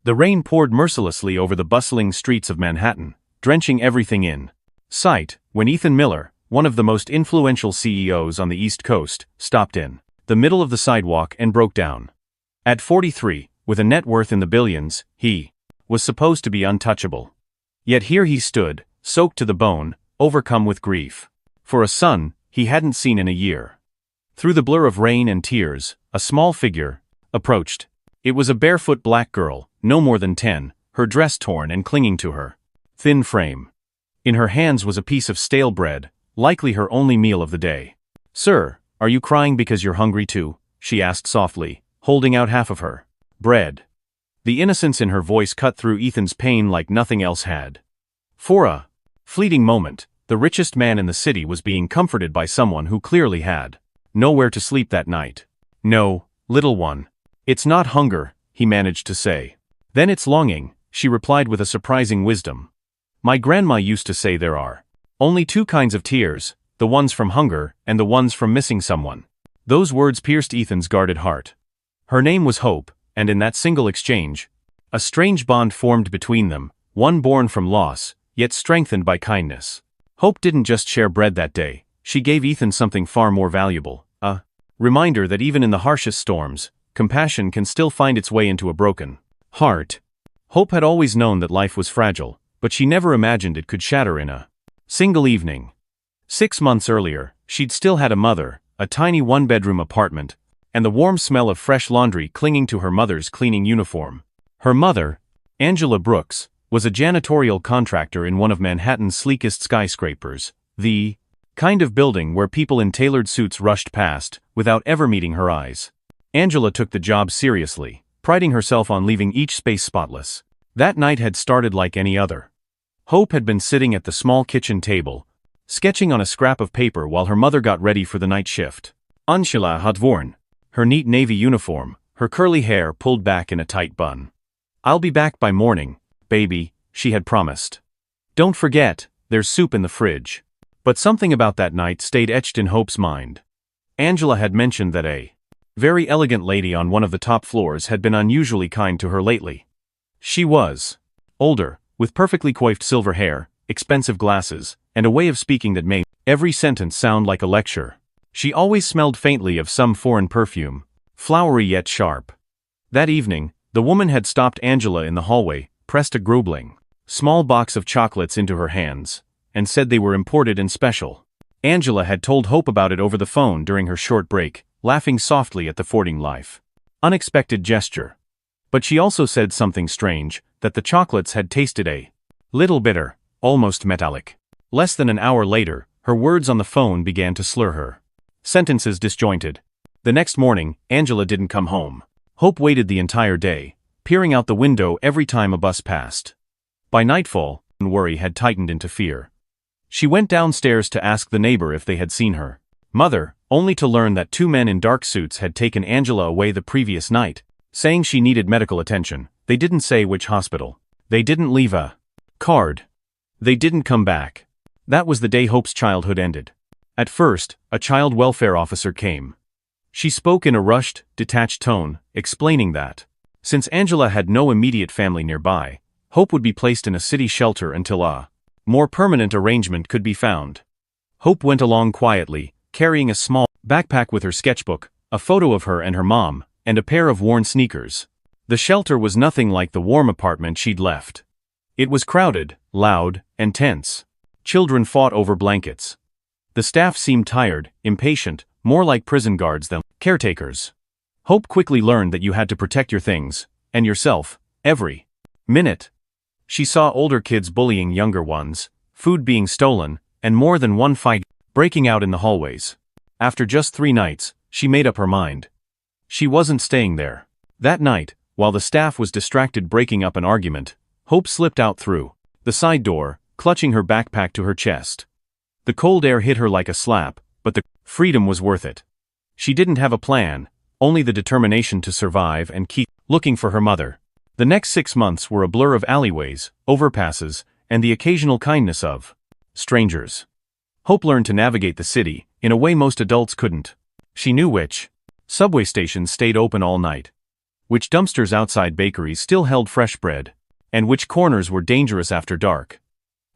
The rain poured mercilessly over the bustling streets of Manhattan, drenching everything in sight, when Ethan Miller, one of the most influential CEOs on the East Coast, stopped in the middle of the sidewalk and broke down. At 43, with a net worth in the billions, he was supposed to be untouchable. Yet here he stood, soaked to the bone, overcome with grief. For a son he hadn't seen in a year. Through the blur of rain and tears, a small figure approached. It was a barefoot black girl, no more than 10, her dress torn and clinging to her thin frame. In her hands was a piece of stale bread, likely her only meal of the day. "Sir, are you crying because you're hungry too?" she asked softly, holding out half of her bread. The innocence in her voice cut through Ethan's pain like nothing else had. For a fleeting moment, the richest man in the city was being comforted by someone who clearly had nowhere to sleep that night. "No, little one. It's not hunger," he managed to say. "Then it's longing," she replied with a surprising wisdom. "My grandma used to say there are only two kinds of tears, the ones from hunger and the ones from missing someone." Those words pierced Ethan's guarded heart. Her name was Hope, and in that single exchange, a strange bond formed between them, one born from loss, yet strengthened by kindness. Hope didn't just share bread that day, she gave Ethan something far more valuable, a reminder that even in the harshest storms, compassion can still find its way into a broken heart. Hope had always known that life was fragile, but she never imagined it could shatter in a single evening. 6 months earlier, she'd still had a mother, a tiny one-bedroom apartment, and the warm smell of fresh laundry clinging to her mother's cleaning uniform. Her mother, Angela Brooks, was a janitorial contractor in one of Manhattan's sleekest skyscrapers, the kind of building where people in tailored suits rushed past, without ever meeting her eyes. Angela took the job seriously, priding herself on leaving each space spotless. That night had started like any other. Hope had been sitting at the small kitchen table, sketching on a scrap of paper while her mother got ready for the night shift. Angela had worn her neat navy uniform, her curly hair pulled back in a tight bun. "I'll be back by morning, baby," she had promised. "Don't forget, there's soup in the fridge." But something about that night stayed etched in Hope's mind. Angela had mentioned that a very elegant lady on one of the top floors had been unusually kind to her lately. She was older, with perfectly coiffed silver hair, expensive glasses, and a way of speaking that made every sentence sound like a lecture. She always smelled faintly of some foreign perfume, flowery yet sharp. That evening, the woman had stopped Angela in the hallway, pressed a grumbling small box of chocolates into her hands, and said they were imported and special. Angela had told Hope about it over the phone during her short break, laughing softly at the Fording life. Unexpected gesture. But she also said something strange, that the chocolates had tasted a little bitter, almost metallic. Less than an hour later, her words on the phone began to slur her sentences disjointed. The next morning, Angela didn't come home. Hope waited the entire day, peering out the window every time a bus passed. By nightfall, worry had tightened into fear. She went downstairs to ask the neighbor if they had seen her mother, only to learn that 2 men in dark suits had taken Angela away the previous night, saying she needed medical attention. They didn't say which hospital. They didn't leave a card. They didn't come back. That was the day Hope's childhood ended. At first, a child welfare officer came. She spoke in a rushed, detached tone, explaining that, since Angela had no immediate family nearby, Hope would be placed in a city shelter until a more permanent arrangement could be found. Hope went along quietly, carrying a small backpack with her sketchbook, a photo of her and her mom, and a pair of worn sneakers. The shelter was nothing like the warm apartment she'd left. It was crowded, loud, and tense. Children fought over blankets. The staff seemed tired, impatient, more like prison guards than caretakers. Hope quickly learned that you had to protect your things, and yourself, every minute. She saw older kids bullying younger ones, food being stolen, and more than one fight breaking out in the hallways. After just 3 nights, she made up her mind. She wasn't staying there. That night, while the staff was distracted breaking up an argument, Hope slipped out through the side door, clutching her backpack to her chest. The cold air hit her like a slap, but the freedom was worth it. She didn't have a plan, only the determination to survive and keep looking for her mother. The next 6 months were a blur of alleyways, overpasses, and the occasional kindness of strangers. Hope learned to navigate the city in a way most adults couldn't. She knew which subway stations stayed open all night, which dumpsters outside bakeries still held fresh bread, and which corners were dangerous after dark.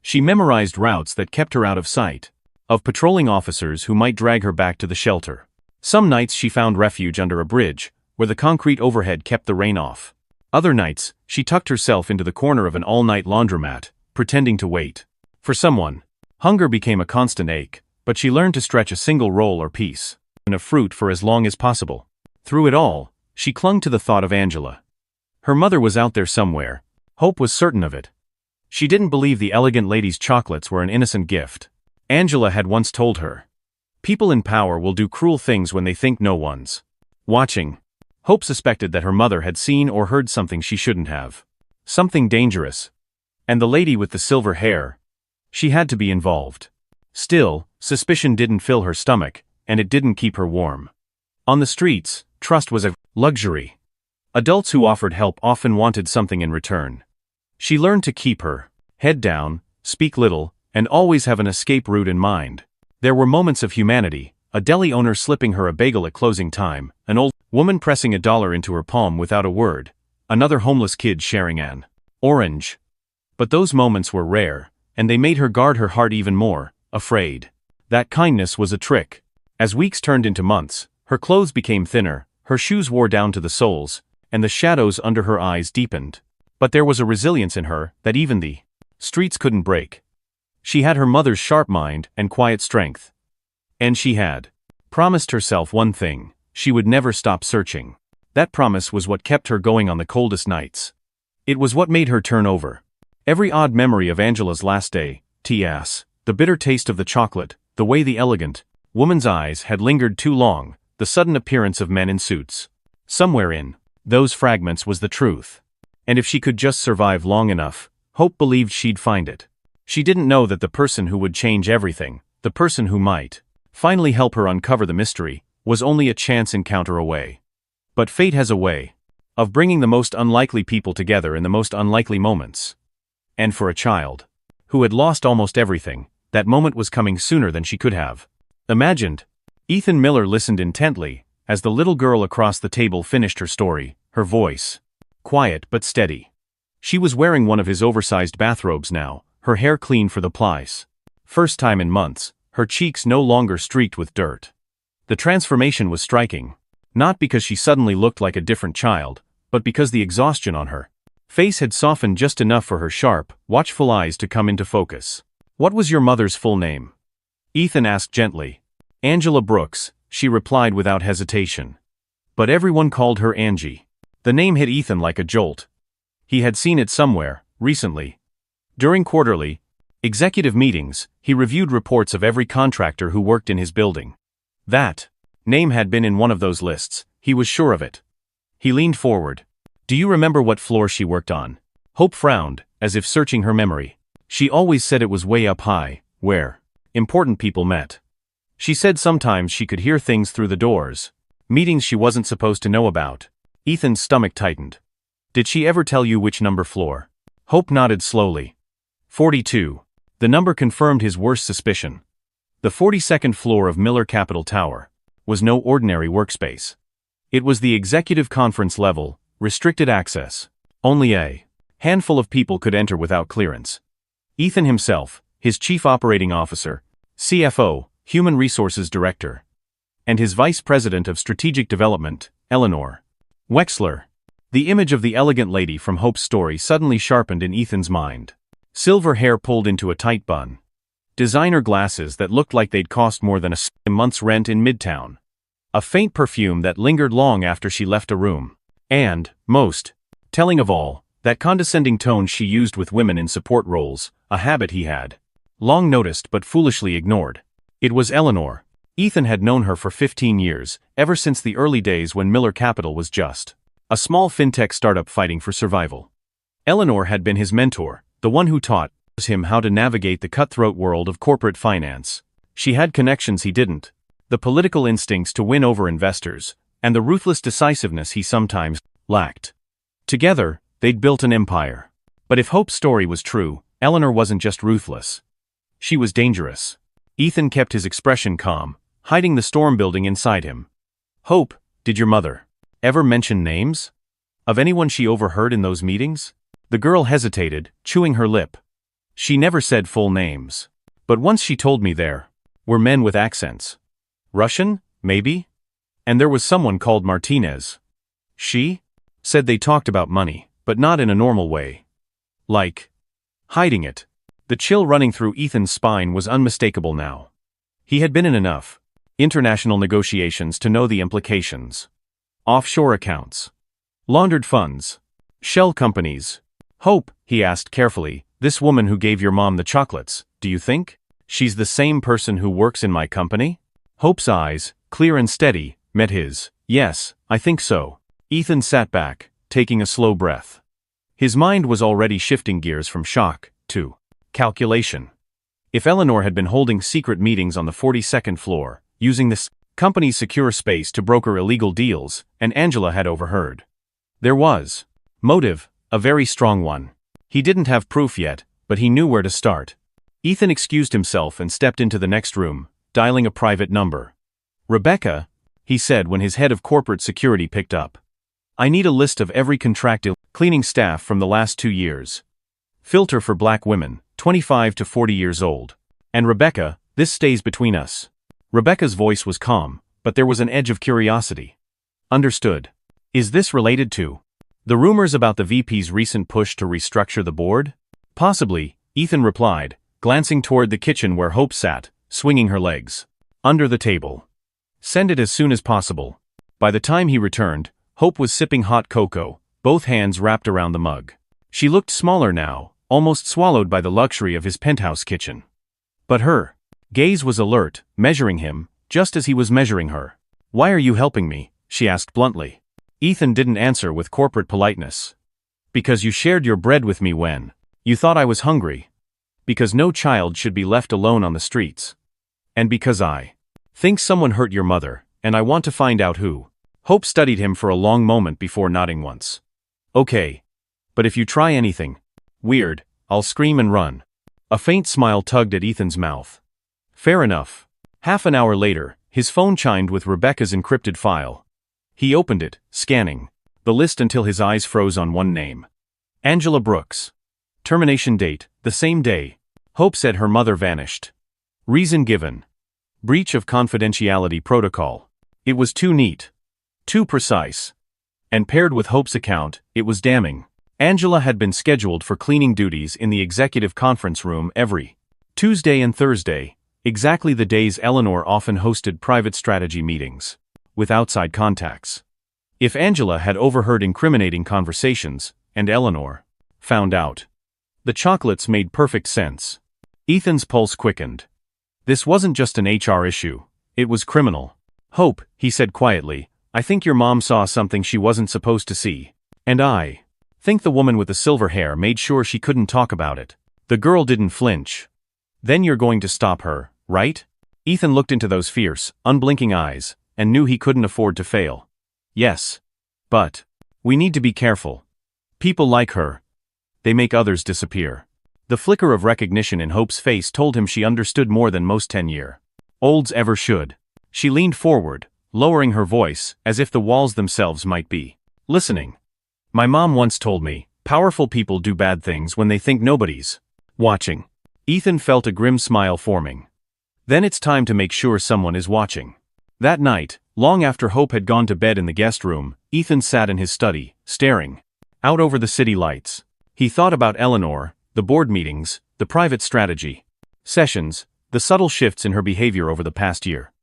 She memorized routes that kept her out of sight of patrolling officers who might drag her back to the shelter. Some nights she found refuge under a bridge, where the concrete overhead kept the rain off. Other nights, she tucked herself into the corner of an all-night laundromat, pretending to wait for someone. Hunger became a constant ache, but she learned to stretch a single roll or piece of fruit for as long as possible. Through it all, she clung to the thought of Angela. Her mother was out there somewhere. Hope was certain of it. She didn't believe the elegant lady's chocolates were an innocent gift. Angela had once told her, "People in power will do cruel things when they think no one's watching." Hope suspected that her mother had seen or heard something she shouldn't have. Something dangerous. And the lady with the silver hair. She had to be involved. Still, suspicion didn't fill her stomach, and it didn't keep her warm. On the streets, trust was a luxury. Adults who offered help often wanted something in return. She learned to keep her head down, speak little, and always have an escape route in mind. There were moments of humanity, a deli owner slipping her a bagel at closing time, an old woman pressing $1 into her palm without a word, another homeless kid sharing an orange. But those moments were rare, and they made her guard her heart even more, afraid. That kindness was a trick. As weeks turned into months, her clothes became thinner, her shoes wore down to the soles, and the shadows under her eyes deepened. But there was a resilience in her that even the streets couldn't break. She had her mother's sharp mind and quiet strength. And she had promised herself one thing: she would never stop searching. That promise was what kept her going on the coldest nights. It was what made her turn over every odd memory of Angela's last day, T.S., the bitter taste of the chocolate, the way the elegant woman's eyes had lingered too long, the sudden appearance of men in suits. Somewhere in those fragments was the truth. And if she could just survive long enough, Hope believed she'd find it. She didn't know that the person who would change everything, the person who might finally help her uncover the mystery, was only a chance encounter away. But fate has a way of bringing the most unlikely people together in the most unlikely moments. And for a child who had lost almost everything, that moment was coming sooner than she could have imagined. Ethan Miller listened intently as the little girl across the table finished her story, her voice quiet but steady. She was wearing one of his oversized bathrobes now, her hair clean for the plies. First time in months, her cheeks no longer streaked with dirt. The transformation was striking, not because she suddenly looked like a different child, but because the exhaustion on her face had softened just enough for her sharp, watchful eyes to come into focus. "What was your mother's full name?" Ethan asked gently. "Angela Brooks," she replied without hesitation. But everyone called her Angie. The name hit Ethan like a jolt. He had seen it somewhere, recently. During quarterly executive meetings, he reviewed reports of every contractor who worked in his building. That name had been in one of those lists, he was sure of it. He leaned forward. "Do you remember what floor she worked on?" Hope frowned, as if searching her memory. She always said it was way up high, where important people met. She said sometimes she could hear things through the doors, meetings she wasn't supposed to know about. Ethan's stomach tightened. "Did she ever tell you which number floor?" Hope nodded slowly. 42. The number confirmed his worst suspicion. The 42nd floor of Miller Capital Tower was no ordinary workspace. It was the executive conference level, restricted access. Only a handful of people could enter without clearance. Ethan himself, his chief operating officer, CFO, human resources director, and his vice president of strategic development, Eleanor Wexler. The image of the elegant lady from Hope's story suddenly sharpened in Ethan's mind. Silver hair pulled into a tight bun. Designer glasses that looked like they'd cost more than a month's rent in Midtown. A faint perfume that lingered long after she left a room. And, most telling of all, that condescending tone she used with women in support roles, a habit he had long noticed but foolishly ignored. It was Eleanor. Ethan had known her for 15 years, ever since the early days when Miller Capital was just a small fintech startup fighting for survival. Eleanor had been his mentor, the one who taught him how to navigate the cutthroat world of corporate finance. She had connections he didn't, the political instincts to win over investors, and the ruthless decisiveness he sometimes lacked. Together, they'd built an empire. But if Hope's story was true, Eleanor wasn't just ruthless. She was dangerous. Ethan kept his expression calm, hiding the storm building inside him. "Hope, did your mother ever mention names?" Of anyone she overheard in those meetings? The girl hesitated, chewing her lip. She never said full names. But once she told me there were men with accents. Russian, maybe? And there was someone called Martinez. She said they talked about money, but not in a normal way. Like hiding it. The chill running through Ethan's spine was unmistakable now. He had been in enough international negotiations to know the implications. Offshore accounts. Laundered funds. Shell companies. Hope, he asked carefully, this woman who gave your mom the chocolates, do you think she's the same person who works in my company? Hope's eyes, clear and steady, met his. Yes, I think so. Ethan sat back, taking a slow breath. His mind was already shifting gears from shock to calculation. If Eleanor had been holding secret meetings on the 42nd floor, using this company's secure space to broker illegal deals, and Angela had overheard. There was motive, a very strong one. He didn't have proof yet, but he knew where to start. Ethan excused himself and stepped into the next room, dialing a private number. Rebecca, he said when his head of corporate security picked up. I need a list of every contracted cleaning staff from the last 2 years. Filter for black women, 25 to 40 years old. And Rebecca, this stays between us. Rebecca's voice was calm, but there was an edge of curiosity. Understood. Is this related to the rumors about the VP's recent push to restructure the board? Possibly, Ethan replied, glancing toward the kitchen where Hope sat, swinging her legs. Under the table. Send it as soon as possible. By the time he returned, Hope was sipping hot cocoa, both hands wrapped around the mug. She looked smaller now, almost swallowed by the luxury of his penthouse kitchen. But her gaze was alert, measuring him, just as he was measuring her. Why are you helping me? She asked bluntly. Ethan didn't answer with corporate politeness. Because you shared your bread with me when you thought I was hungry. Because no child should be left alone on the streets. And because I think someone hurt your mother, and I want to find out who. Hope studied him for a long moment before nodding once. Okay. But if you try anything weird, I'll scream and run. A faint smile tugged at Ethan's mouth. Fair enough. Half an hour later, his phone chimed with Rebecca's encrypted file. He opened it, scanning the list until his eyes froze on one name. Angela Brooks. Termination date, the same day. Hope said her mother vanished. Reason given. Breach of confidentiality protocol. It was too neat. Too precise. And paired with Hope's account, it was damning. Angela had been scheduled for cleaning duties in the executive conference room every Tuesday and Thursday, exactly the days Eleanor often hosted private strategy meetings with outside contacts. If Angela had overheard incriminating conversations, and Eleanor found out, the chocolates made perfect sense. Ethan's pulse quickened. This wasn't just an HR issue, it was criminal. Hope, he said quietly, I think your mom saw something she wasn't supposed to see. And I think the woman with the silver hair made sure she couldn't talk about it. The girl didn't flinch. Then you're going to stop her, right? Ethan looked into those fierce, unblinking eyes, and knew he couldn't afford to fail. Yes. But we need to be careful. People like her. They make others disappear. The flicker of recognition in Hope's face told him she understood more than most 10-year-olds ever should. She leaned forward, lowering her voice, as if the walls themselves might be listening. My mom once told me, powerful people do bad things when they think nobody's watching. Ethan felt a grim smile forming. Then it's time to make sure someone is watching. That night, long after Hope had gone to bed in the guest room, Ethan sat in his study, staring out over the city lights. He thought about Eleanor, the board meetings, the private strategy sessions, the subtle shifts in her behavior over the past year.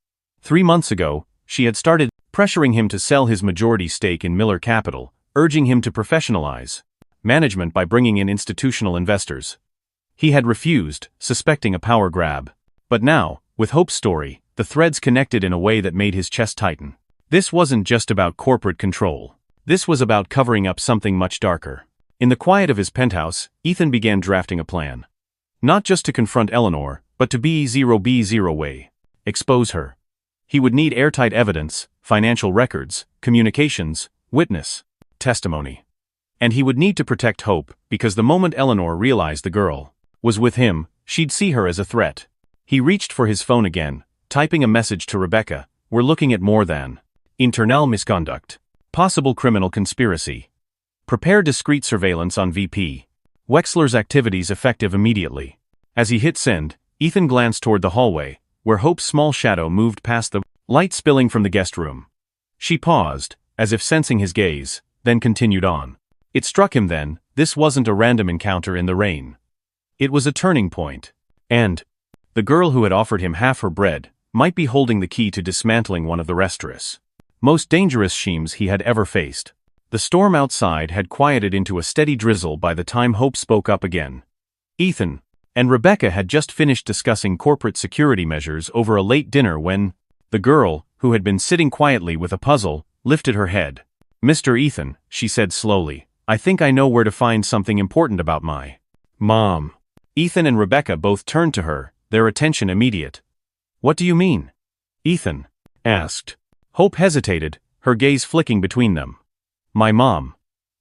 3 months ago, she had started pressuring him to sell his majority stake in Miller Capital, urging him to professionalize management by bringing in institutional investors. He had refused, suspecting a power grab. But now, with Hope's story, the threads connected in a way that made his chest tighten. This wasn't just about corporate control. This was about covering up something much darker. In the quiet of his penthouse, Ethan began drafting a plan. Not just to confront Eleanor, but to B0B0 way. Expose her. He would need airtight evidence, financial records, communications, witness testimony. And he would need to protect Hope, because the moment Eleanor realized the girl was with him, she'd see her as a threat. He reached for his phone again, typing a message to Rebecca. We're looking at more than internal misconduct. Possible criminal conspiracy. Prepare discreet surveillance on VP. Wexler's activities effective immediately. As he hit send, Ethan glanced toward the hallway, where Hope's small shadow moved past the light spilling from the guest room. She paused, as if sensing his gaze, then continued on. It struck him then, this wasn't a random encounter in the rain. It was a turning point. And the girl who had offered him half her bread might be holding the key to dismantling one of the restaurants' most dangerous schemes he had ever faced. The storm outside had quieted into a steady drizzle by the time Hope spoke up again. Ethan and Rebecca had just finished discussing corporate security measures over a late dinner when the girl, who had been sitting quietly with a puzzle, lifted her head. "Mr. Ethan," she said slowly, "I think I know where to find something important about my mom." Ethan and Rebecca both turned to her, their attention immediate. "What do you mean?" Ethan asked. Hope hesitated, her gaze flicking between them. "My mom.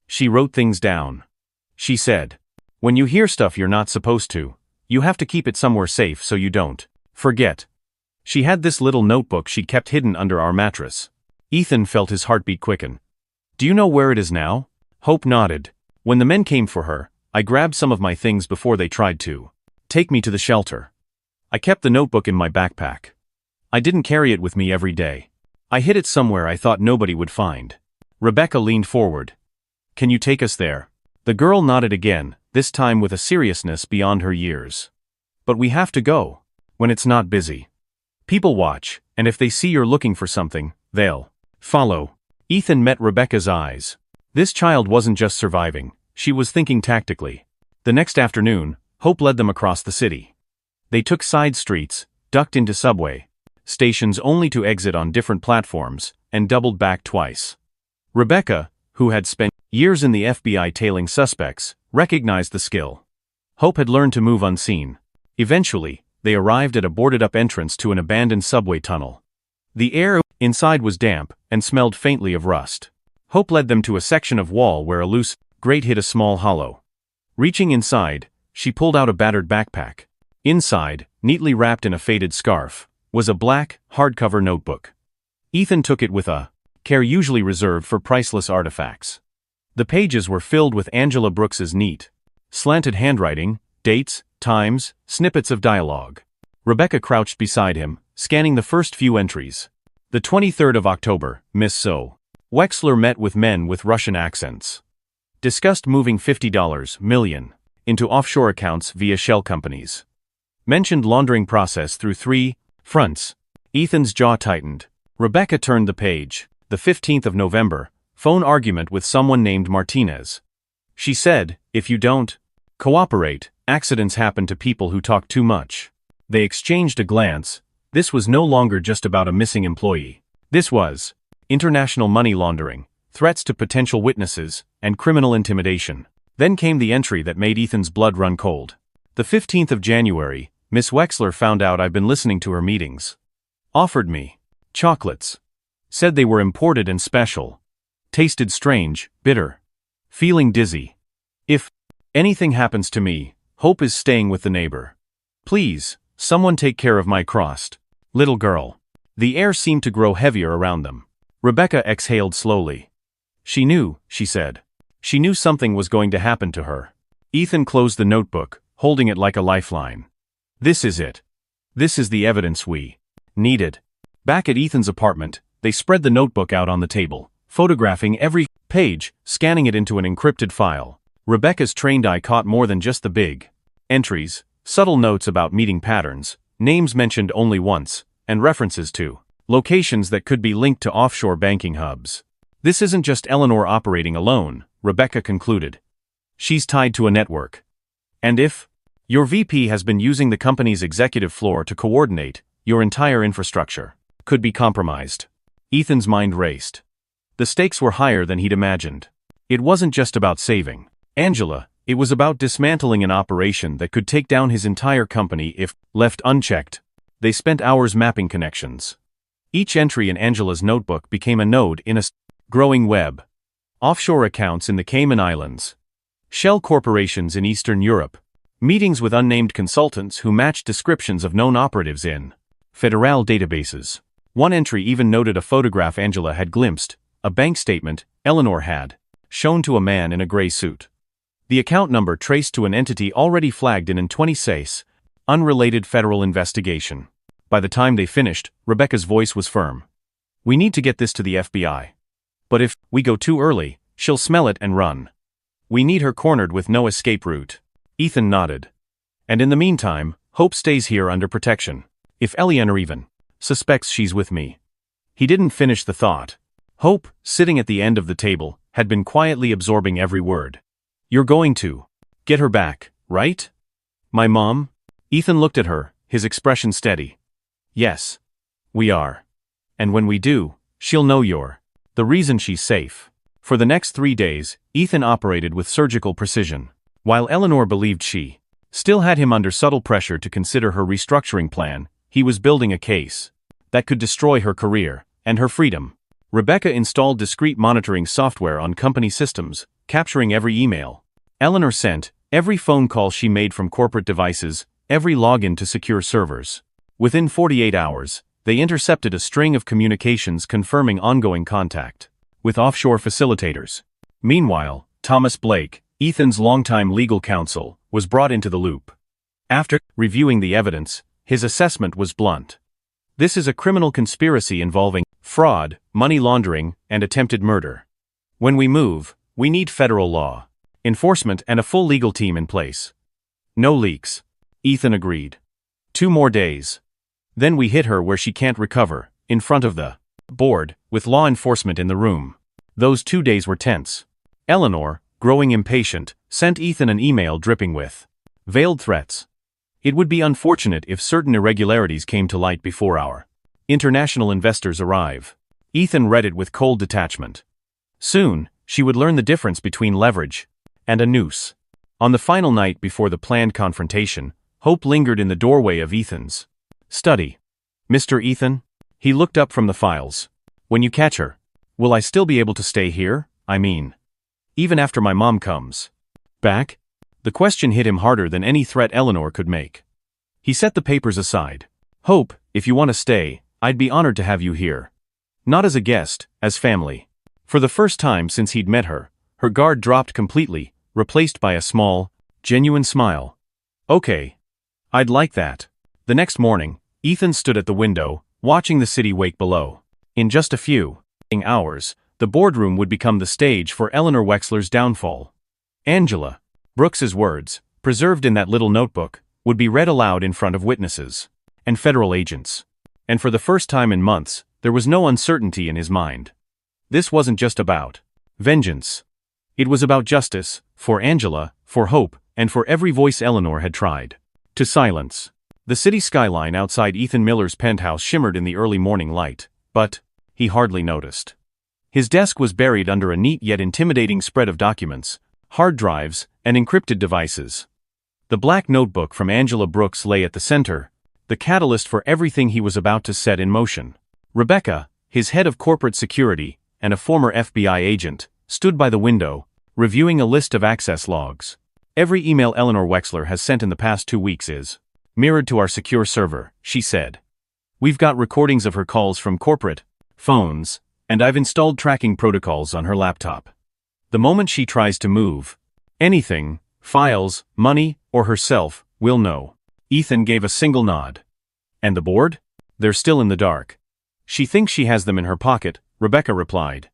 She wrote things down," she said. "When you hear stuff you're not supposed to, you have to keep it somewhere safe so you don't forget. She had this little notebook she'd kept hidden under our mattress." Ethan felt his heartbeat quicken. "Do you know where it is now?" Hope nodded. "When the men came for her, I grabbed some of my things before they tried to take me to the shelter. I kept the notebook in my backpack. I didn't carry it with me every day. I hid it somewhere I thought nobody would find." Rebecca leaned forward. "Can you take us there?" The girl nodded again, this time with a seriousness beyond her years. "But we have to go when it's not busy. People watch, and if they see you're looking for something, they'll follow." Ethan met Rebecca's eyes. This child wasn't just surviving, she was thinking tactically. The next afternoon, Hope led them across the city. They took side streets, ducked into subway stations only to exit on different platforms, and doubled back twice. Rebecca, who had spent years in the FBI tailing suspects, recognized the skill. Hope had learned to move unseen. Eventually, they arrived at a boarded-up entrance to an abandoned subway tunnel. The air inside was damp and smelled faintly of rust. Hope led them to a section of wall where a loose grate hid a small hollow. Reaching inside, she pulled out a battered backpack. Inside, neatly wrapped in a faded scarf, was a black, hardcover notebook. Ethan took it with a care usually reserved for priceless artifacts. The pages were filled with Angela Brooks's neat, slanted handwriting, dates, times, snippets of dialogue. Rebecca crouched beside him, scanning the first few entries. The 23rd of October, Miss So. Wexler met with men with Russian accents. Discussed moving $50 million into offshore accounts via shell companies. Mentioned laundering process through 3 fronts. Ethan's jaw tightened. Rebecca turned the page. The 15th of November, phone argument with someone named Martinez. She said, "If you don't cooperate, accidents happen to people who talk too much." They exchanged a glance. This was no longer just about a missing employee. This was international money laundering, threats to potential witnesses, and criminal intimidation. Then came the entry that made Ethan's blood run cold. The 15th of January, Miss Wexler found out I've been listening to her meetings. Offered me chocolates. Said they were imported and special. Tasted strange, bitter. Feeling dizzy. If anything happens to me, Hope is staying with the neighbor. Please, someone take care of my crossed little girl. The air seemed to grow heavier around them. Rebecca exhaled slowly. She knew, she said. She knew something was going to happen to her. Ethan closed the notebook, holding it like a lifeline. This is it. This is the evidence we needed. Back at Ethan's apartment, they spread the notebook out on the table, photographing every page, scanning it into an encrypted file. Rebecca's trained eye caught more than just the big entries, subtle notes about meeting patterns, names mentioned only once, and references to locations that could be linked to offshore banking hubs. This isn't just Eleanor operating alone, Rebecca concluded. She's tied to a network. And if your VP has been using the company's executive floor to coordinate, your entire infrastructure could be compromised. Ethan's mind raced. The stakes were higher than he'd imagined. It wasn't just about saving Angela, it was about dismantling an operation that could take down his entire company if left unchecked. They spent hours mapping connections. Each entry in Angela's notebook became a node in a growing web. Offshore accounts in the Cayman Islands. Shell corporations in Eastern Europe. Meetings with unnamed consultants who matched descriptions of known operatives in federal databases. One entry even noted a photograph Angela had glimpsed, a bank statement Eleanor had shown to a man in a gray suit. The account number traced to an entity already flagged in an 20-case, unrelated federal investigation. By the time they finished, Rebecca's voice was firm. "We need to get this to the FBI. But if we go too early, she'll smell it and run. We need her cornered with no escape route." Ethan nodded. "And in the meantime, Hope stays here under protection. If Eleanor even suspects she's with me." He didn't finish the thought. Hope, sitting at the end of the table, had been quietly absorbing every word. "You're going to get her back, right? My mom?" Ethan looked at her, his expression steady. "Yes. We are. And when we do, she'll know you're the reason she's safe." For the next 3 days, Ethan operated with surgical precision. While Eleanor believed she still had him under subtle pressure to consider her restructuring plan, he was building a case that could destroy her career and her freedom. Rebecca installed discreet monitoring software on company systems, capturing every email Eleanor sent, every phone call she made from corporate devices, every login to secure servers. Within 48 hours, they intercepted a string of communications confirming ongoing contact with offshore facilitators. Meanwhile, Thomas Blake, Ethan's longtime legal counsel, was brought into the loop. After reviewing the evidence, his assessment was blunt. This is a criminal conspiracy involving fraud, money laundering, and attempted murder. When we move, we need federal law enforcement and a full legal team in place. No leaks. Ethan agreed. 2 more days. Then we hit her where she can't recover, in front of the board, with law enforcement in the room. Those 2 days were tense. Eleanor, growing impatient, sent Ethan an email dripping with veiled threats. It would be unfortunate if certain irregularities came to light before our international investors arrive. Ethan read it with cold detachment. Soon, she would learn the difference between leverage and a noose. On the final night before the planned confrontation, Hope lingered in the doorway of Ethan's study. "Mr. Ethan?" He looked up from the files. "When you catch her, will I still be able to stay here? I mean, even after my mom comes back?" The question hit him harder than any threat Eleanor could make. He set the papers aside. "Hope, if you want to stay, I'd be honored to have you here. Not as a guest, as family." For the first time since he'd met her, her guard dropped completely, replaced by a small, genuine smile. "Okay. I'd like that." The next morning, Ethan stood at the window, watching the city wake below. In just a few hours, the boardroom would become the stage for Eleanor Wexler's downfall. Angela Brooks's words, preserved in that little notebook, would be read aloud in front of witnesses and federal agents. And for the first time in months, there was no uncertainty in his mind. This wasn't just about vengeance. It was about justice, for Angela, for Hope, and for every voice Eleanor had tried to silence. The city skyline outside Ethan Miller's penthouse shimmered in the early morning light, but he hardly noticed. His desk was buried under a neat yet intimidating spread of documents, hard drives, and encrypted devices. The black notebook from Angela Brooks lay at the center, the catalyst for everything he was about to set in motion. Rebecca, his head of corporate security, and a former FBI agent, stood by the window, reviewing a list of access logs. "Every email Eleanor Wexler has sent in the past 2 weeks is mirrored to our secure server," she said. "We've got recordings of her calls from corporate phones, and I've installed tracking protocols on her laptop. The moment she tries to move anything, files, money, or herself, we'll know." Ethan gave a single nod. "And the board? They're still in the dark." "She thinks she has them in her pocket," Rebecca replied.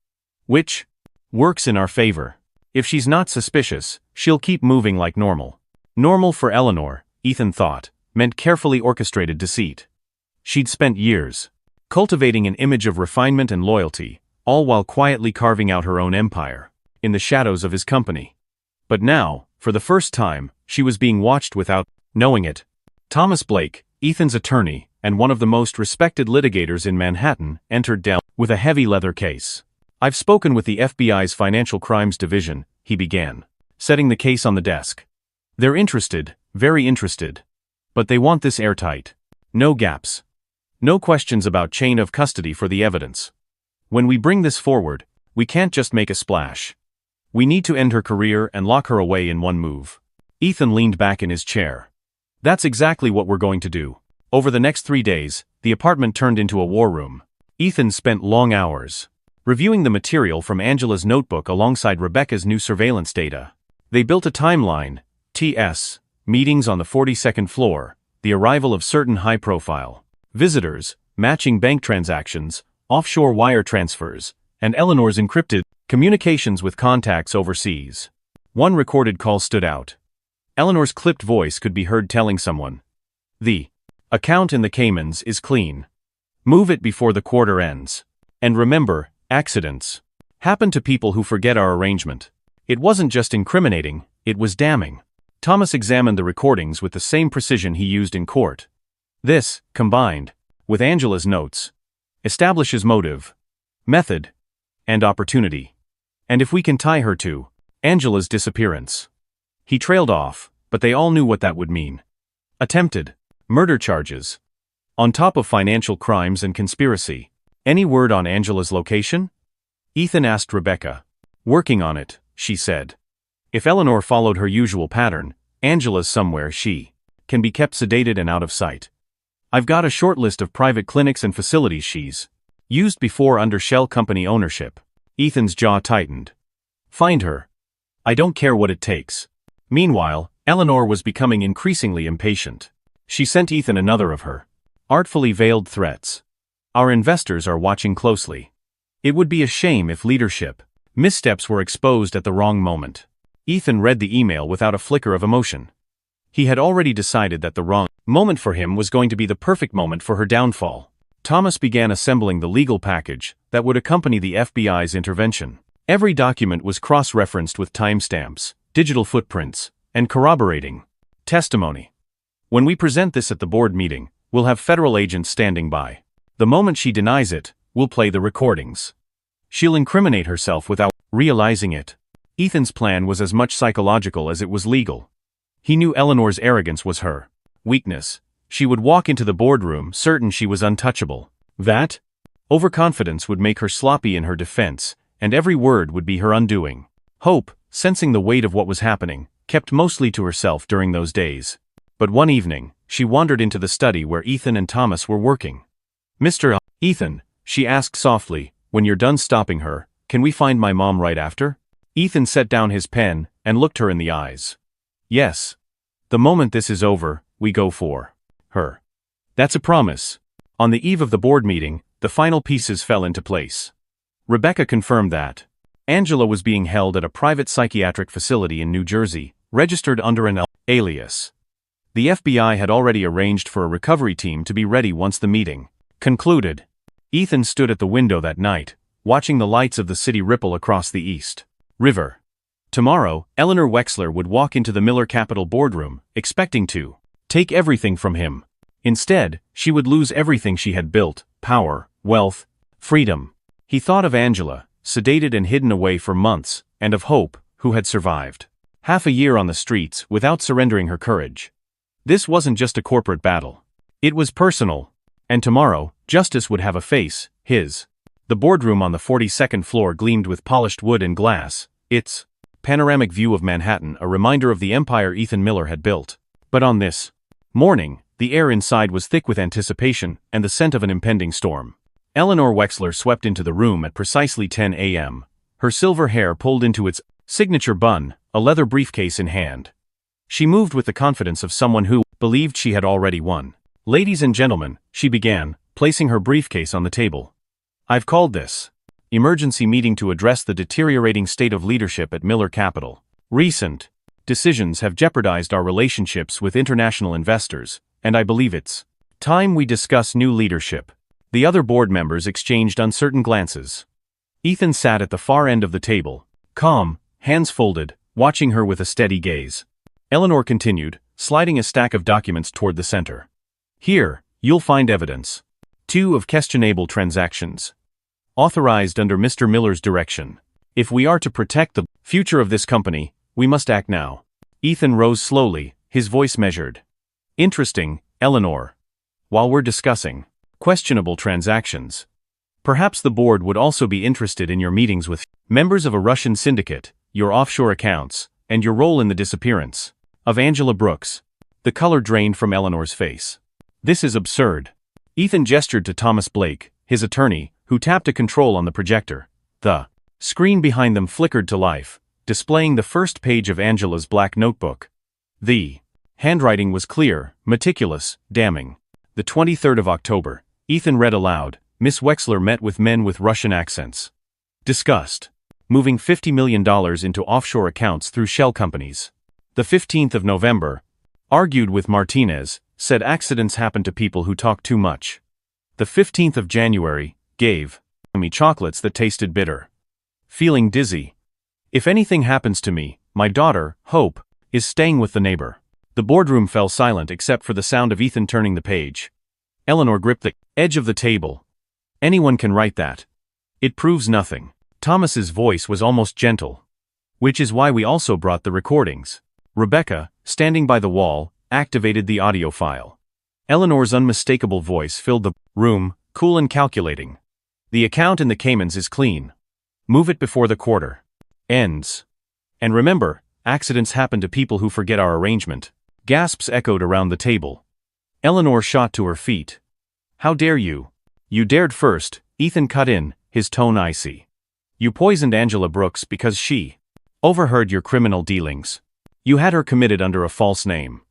"Which works in our favor. If she's not suspicious, she'll keep moving like normal." Normal for Eleanor, Ethan thought, meant carefully orchestrated deceit. She'd spent years cultivating an image of refinement and loyalty, all while quietly carving out her own empire in the shadows of his company. But now, for the first time, she was being watched without knowing it. Thomas Blake, Ethan's attorney, and one of the most respected litigators in Manhattan, entered down with a heavy leather case. "I've spoken with the FBI's Financial Crimes Division," he began, setting the case on the desk. "They're interested, very interested. But they want this airtight. No gaps. No questions about chain of custody for the evidence. When we bring this forward, we can't just make a splash. We need to end her career and lock her away in one move." Ethan leaned back in his chair. "That's exactly what we're going to do." Over the next 3 days, the apartment turned into a war room. Ethan spent long hours reviewing the material from Angela's notebook alongside Rebecca's new surveillance data. They built a timeline: TS, meetings on the 42nd floor, the arrival of certain high-profile visitors, matching bank transactions, offshore wire transfers, and Eleanor's encrypted communications with contacts overseas. One recorded call stood out. Eleanor's clipped voice could be heard telling someone, "The account in the Caymans is clean. Move it before the quarter ends. And remember, accidents happen to people who forget our arrangement." It wasn't just incriminating, it was damning. Thomas examined the recordings with the same precision he used in court. This, combined with Angela's notes, establishes motive, method, and opportunity. And if we can tie her to Angela's disappearance. He trailed off, but they all knew what that would mean. Attempted murder charges, on top of financial crimes and conspiracy. Any word on Angela's location? Ethan asked Rebecca. "Working on it," she said. If Eleanor followed her usual pattern, Angela's somewhere she can be kept sedated and out of sight. "I've got a short list of private clinics and facilities she's used before under shell company ownership." Ethan's jaw tightened. "Find her. I don't care what it takes." Meanwhile, Eleanor was becoming increasingly impatient. She sent Ethan another of her artfully veiled threats. "Our investors are watching closely. It would be a shame if leadership missteps were exposed at the wrong moment." Ethan read the email without a flicker of emotion. He had already decided that the wrong moment for him was going to be the perfect moment for her downfall. Thomas began assembling the legal package that would accompany the FBI's intervention. Every document was cross-referenced with timestamps, digital footprints, and corroborating testimony. "When we present this at the board meeting, we'll have federal agents standing by. The moment she denies it, we'll play the recordings. She'll incriminate herself without realizing it." Ethan's plan was as much psychological as it was legal. He knew Eleanor's arrogance was her weakness. She would walk into the boardroom certain she was untouchable. That overconfidence would make her sloppy in her defense, and every word would be her undoing. Hope, sensing the weight of what was happening, kept mostly to herself during those days. But one evening, she wandered into the study where Ethan and Thomas were working. "Mr. Ethan," she asked softly, "when you're done stopping her, can we find my mom right after?" Ethan set down his pen and looked her in the eyes. "Yes. The moment this is over, we go for her. That's a promise." On the eve of the board meeting, the final pieces fell into place. Rebecca confirmed that Angela was being held at a private psychiatric facility in New Jersey, registered under an alias. The FBI had already arranged for a recovery team to be ready once the meeting concluded. Ethan stood at the window that night, watching the lights of the city ripple across the East River. Tomorrow, Eleanor Wexler would walk into the Miller Capital boardroom, expecting to take everything from him. Instead, she would lose everything she had built: power, wealth, freedom. He thought of Angela, sedated and hidden away for months, and of Hope, who had survived half a year on the streets without surrendering her courage. This wasn't just a corporate battle. It was personal. And tomorrow, justice would have a face, his. The boardroom on the 42nd floor gleamed with polished wood and glass, its panoramic view of Manhattan a reminder of the empire Ethan Miller had built. But on this morning, the air inside was thick with anticipation and the scent of an impending storm. Eleanor Wexler swept into the room at precisely 10 a.m., her silver hair pulled into its signature bun, a leather briefcase in hand. She moved with the confidence of someone who believed she had already won. "Ladies and gentlemen," she began, placing her briefcase on the table. "I've called this emergency meeting to address the deteriorating state of leadership at Miller Capital. Recent decisions have jeopardized our relationships with international investors, and I believe it's time we discuss new leadership." The other board members exchanged uncertain glances. Ethan sat at the far end of the table, calm, hands folded, watching her with a steady gaze. Eleanor continued, sliding a stack of documents toward the center. "Here, you'll find evidence. 2 of questionable transactions. Authorized under Mr. Miller's direction. If we are to protect the future of this company, we must act now." Ethan rose slowly, his voice measured. "Interesting, Eleanor. While we're discussing questionable transactions, perhaps the board would also be interested in your meetings with members of a Russian syndicate, your offshore accounts, and your role in the disappearance of Angela Brooks." The color drained from Eleanor's face. "This is absurd." Ethan gestured to Thomas Blake, his attorney, who tapped a control on the projector. The screen behind them flickered to life, displaying the first page of Angela's black notebook. The handwriting was clear, meticulous, damning. The 23rd of October, Ethan read aloud, Miss Wexler met with men with Russian accents. Discussed moving $50 million into offshore accounts through shell companies. The 15th of November, argued with Martinez, said accidents happen to people who talk too much. The 15th of January, gave me chocolates that tasted bitter. Feeling dizzy. If anything happens to me, my daughter, Hope, is staying with the neighbor. The boardroom fell silent except for the sound of Ethan turning the page. Eleanor gripped the edge of the table. Anyone can write that. It proves nothing. Thomas's voice was almost gentle. Which is why we also brought the recordings. Rebecca, standing by the wall, activated the audio file. Eleanor's unmistakable voice filled the room, cool and calculating. The account in the Caymans is clean. Move it before the quarter ends. And remember, accidents happen to people who forget our arrangement. Gasps echoed around the table. Eleanor shot to her feet. How dare you? You dared first, Ethan cut in, his tone icy. You poisoned Angela Brooks because she overheard your criminal dealings. You had her committed under a false name.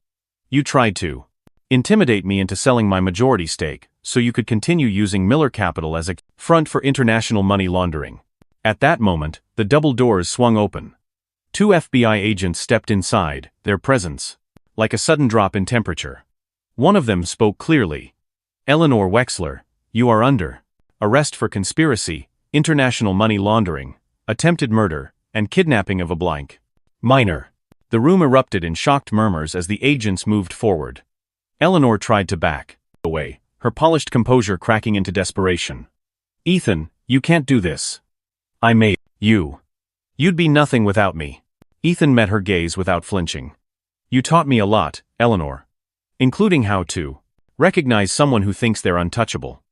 You tried to intimidate me into selling my majority stake so you could continue using Miller Capital as a front for international money laundering. At that moment, the double doors swung open. 2 FBI agents stepped inside, their presence like a sudden drop in temperature. One of them spoke clearly. Eleanor Wexler, you are under arrest for conspiracy, international money laundering, attempted murder, and kidnapping of a blank minor. The room erupted in shocked murmurs as the agents moved forward. Eleanor tried to back away, her polished composure cracking into desperation. Ethan, you can't do this. I made you. You'd be nothing without me. Ethan met her gaze without flinching. You taught me a lot, Eleanor. Including how to recognize someone who thinks they're untouchable.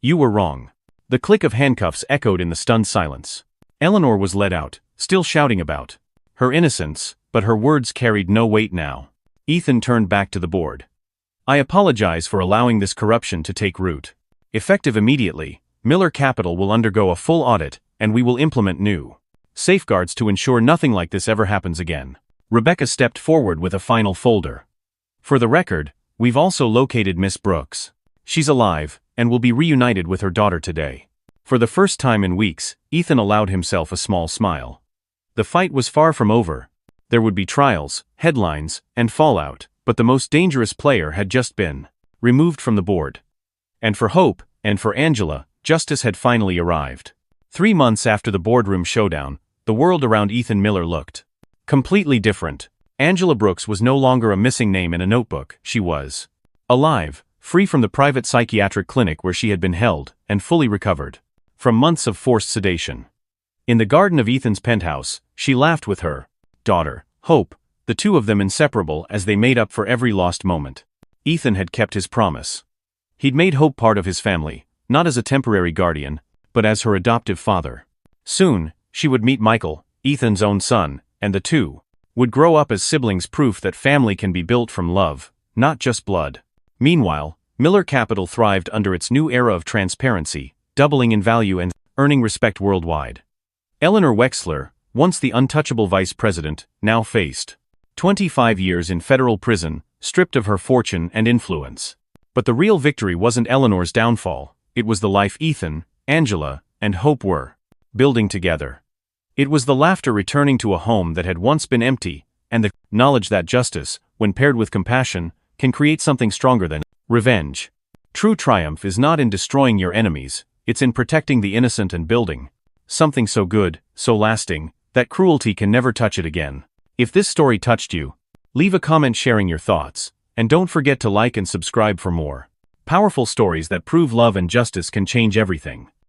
You were wrong. The click of handcuffs echoed in the stunned silence. Eleanor was led out, still shouting about her innocence, but her words carried no weight now. Ethan turned back to the board. I apologize for allowing this corruption to take root. Effective immediately, Miller Capital will undergo a full audit, and we will implement new safeguards to ensure nothing like this ever happens again. Rebecca stepped forward with a final folder. For the record, we've also located Miss Brooks. She's alive, and will be reunited with her daughter today. For the first time in weeks, Ethan allowed himself a small smile. The fight was far from over. There would be trials, headlines, and fallout, but the most dangerous player had just been removed from the board. And for Hope, and for Angela, justice had finally arrived. 3 months after the boardroom showdown, the world around Ethan Miller looked completely different. Angela Brooks was no longer a missing name in a notebook. She was alive, free from the private psychiatric clinic where she had been held, and fully recovered from months of forced sedation. In the garden of Ethan's penthouse, she laughed with her daughter, Hope, the two of them inseparable as they made up for every lost moment. Ethan had kept his promise. He'd made Hope part of his family, not as a temporary guardian, but as her adoptive father. Soon, she would meet Michael, Ethan's own son, and the two would grow up as siblings, proof that family can be built from love, not just blood. Meanwhile, Miller Capital thrived under its new era of transparency, doubling in value and earning respect worldwide. Eleanor Wexler, once the untouchable vice president, now faced 25 years in federal prison, stripped of her fortune and influence. But the real victory wasn't Eleanor's downfall, it was the life Ethan, Angela, and Hope were building together. It was the laughter returning to a home that had once been empty, and the knowledge that justice, when paired with compassion, can create something stronger than revenge. True triumph is not in destroying your enemies, it's in protecting the innocent and building something so good, so lasting, that cruelty can never touch it again. If this story touched you, leave a comment sharing your thoughts, and don't forget to like and subscribe for more powerful stories that prove love and justice can change everything.